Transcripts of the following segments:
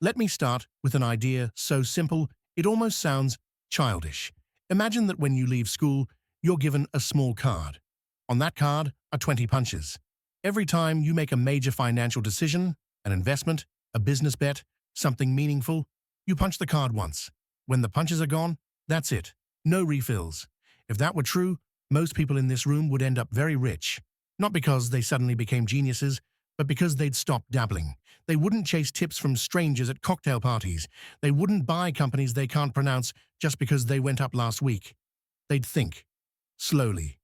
Let me start with an idea so simple it almost sounds childish. Imagine that when you leave school, you're given a small card. On that card are 20 punches. Every time you make a major financial decision, an investment, a business bet, something meaningful, you punch the card once. When the punches are gone, that's it. No refills. If that were true, most people in this room would end up very rich. Not because they suddenly became geniuses, but because they'd stopped dabbling. They wouldn't chase tips from strangers at cocktail parties. They wouldn't buy companies they can't pronounce just because they went up last week. They'd think, slowly,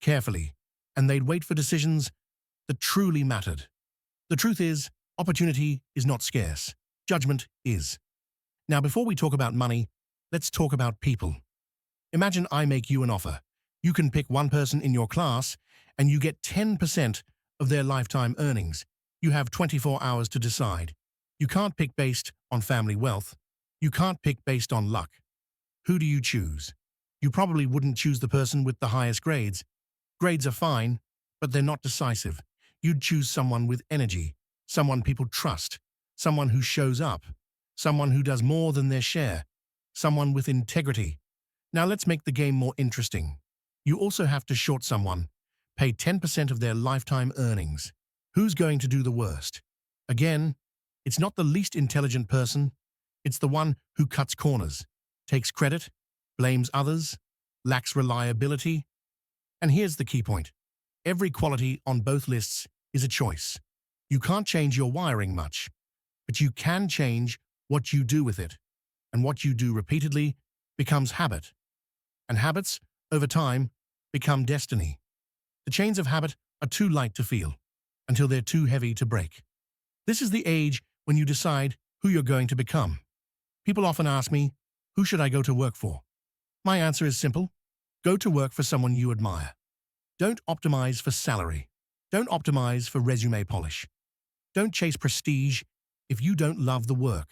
carefully, and they'd wait for decisions that truly mattered. The truth is, opportunity is not scarce. Judgment is. Now, before we talk about money, let's talk about people. Imagine I make you an offer. You can pick one person in your class, and you get 10% of their lifetime earnings. You have 24 hours to decide. You can't pick based on family wealth. You can't pick based on luck. Who do you choose? You probably wouldn't choose the person with the highest grades. Grades are fine, but they're not decisive. You'd choose someone with energy, someone people trust, someone who shows up, someone who does more than their share, someone with integrity. Now let's make the game more interesting. You also have to short someone. Pay 10% of their lifetime earnings. Who's going to do the worst? Again, it's not the least intelligent person. It's the one who cuts corners, takes credit, blames others, lacks reliability. And here's the key point. Every quality on both lists is a choice. You can't change your wiring much, but you can change what you do with it. And what you do repeatedly becomes habit. And habits, over time, become destiny. The chains of habit are too light to feel until they're too heavy to break. This is the age when you decide who you're going to become. People often ask me, who should I go to work for? My answer is simple. Go to work for someone you admire. Don't optimize for salary. Don't optimize for resume polish. Don't chase prestige if you don't love the work.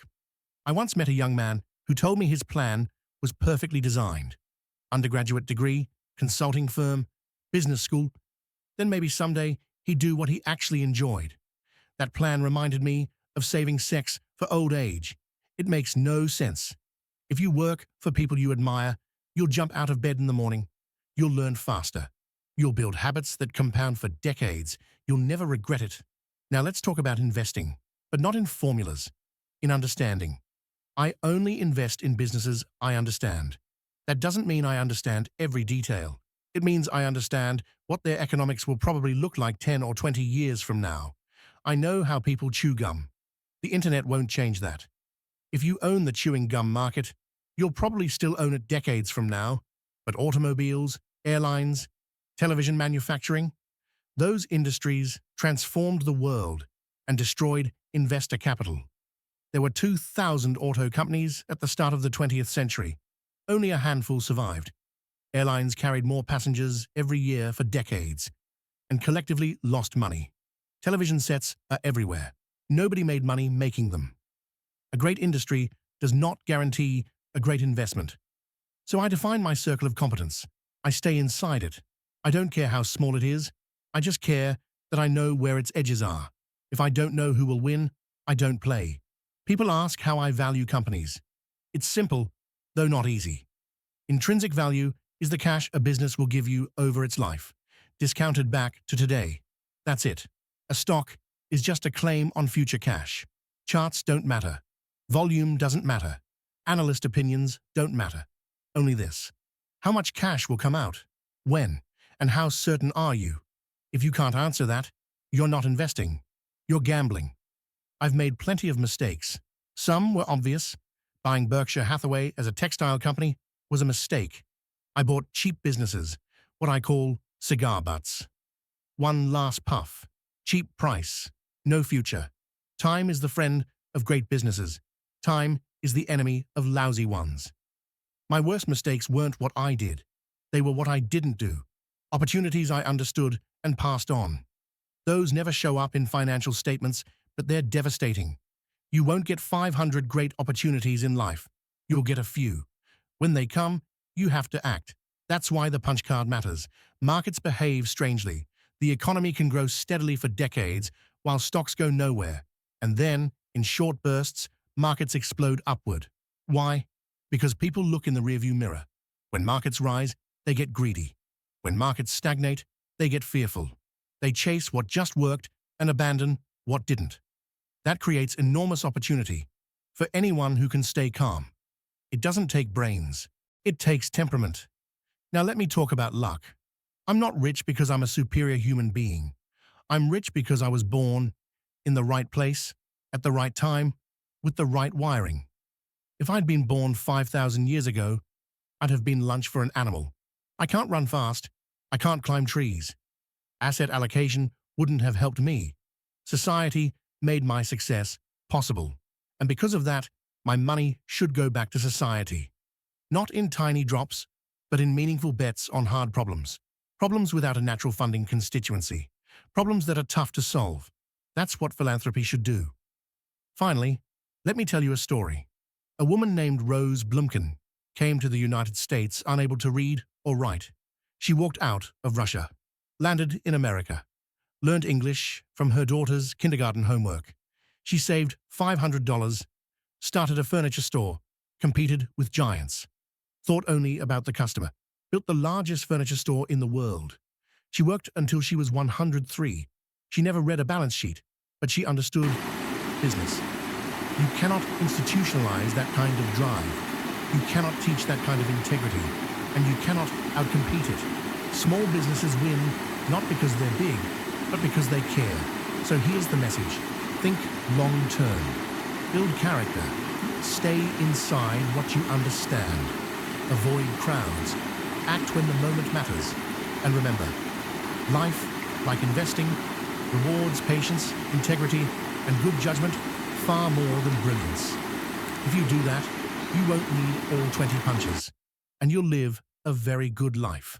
I once met a young man who told me his plan was perfectly designed. Undergraduate degree, consulting firm, business school, then maybe someday he'd do what he actually enjoyed. That plan reminded me of saving sex for old age. It makes no sense. If you work for people you admire, you'll jump out of bed in the morning. You'll learn faster. You'll build habits that compound for decades. You'll never regret it. Now let's talk about investing, but not in formulas, in understanding. I only invest in businesses I understand. That doesn't mean I understand every detail. It means I understand what their economics will probably look like 10 or 20 years from now. I know how people chew gum. The internet won't change that. If you own the chewing gum market, you'll probably still own it decades from now. But automobiles, airlines, television manufacturing, those industries transformed the world and destroyed investor capital. There were 2,000 auto companies at the start of the 20th century. Only a handful survived. Airlines carried more passengers every year for decades and collectively lost money. Television sets are everywhere. Nobody made money making them. A great industry does not guarantee a great investment. So I define my circle of competence. I stay inside it. I don't care how small it is. I just care that I know where its edges are. If I don't know who will win, I don't play. People ask how I value companies. It's simple, though not easy. Intrinsic value is the cash a business will give you over its life, discounted back to today. That's it. A stock is just a claim on future cash. Charts don't matter. Volume doesn't matter. Analyst opinions don't matter. Only this. How much cash will come out? When? And how certain are you? If you can't answer that, you're not investing. You're gambling. I've made plenty of mistakes. Some were obvious. Buying Berkshire Hathaway as a textile company was a mistake. I bought cheap businesses, what I call cigar butts. One last puff. Cheap price. No future. Time is the friend of great businesses. Time is the enemy of lousy ones. My worst mistakes weren't what I did. They were what I didn't do. Opportunities I understood and passed on. Those never show up in financial statements, but they're devastating. You won't get 500 great opportunities in life. You'll get a few. When they come, you have to act. That's why the punch card matters. Markets behave strangely. The economy can grow steadily for decades, while stocks go nowhere. And then, in short bursts, markets explode upward. Why? Because people look in the rearview mirror. When markets rise, they get greedy. When markets stagnate, they get fearful. They chase what just worked and abandon what didn't. That creates enormous opportunity for anyone who can stay calm. It doesn't take brains. It takes temperament. Now let me talk about luck. I'm not rich because I'm a superior human being. I'm rich because I was born in the right place, at the right time, with the right wiring. If I'd been born 5,000 years ago, I'd have been lunch for an animal. I can't run fast. I can't climb trees. Asset allocation wouldn't have helped me. Society made my success possible. And because of that, my money should go back to society. Not in tiny drops, but in meaningful bets on hard problems. Problems without a natural funding constituency. Problems that are tough to solve. That's what philanthropy should do. Finally, let me tell you a story. A woman named Rose Blumkin came to the United States unable to read or write. She walked out of Russia, landed in America, learned English from her daughter's kindergarten homework. She saved $500, started a furniture store, competed with giants, thought only about the customer, built the largest furniture store in the world. She worked until she was 103. She never read a balance sheet, but she understood business. You cannot institutionalize that kind of drive. You cannot teach that kind of integrity, and you cannot outcompete it. Small businesses win not because they're big, but because they care. So here's the message. Think long-term. Build character. Stay inside what you understand. Avoid crowds. Act when the moment matters. And remember, life, like investing, rewards patience, integrity, and good judgment far more than brilliance. If you do that, you won't need all 20 punches, and you'll live a very good life.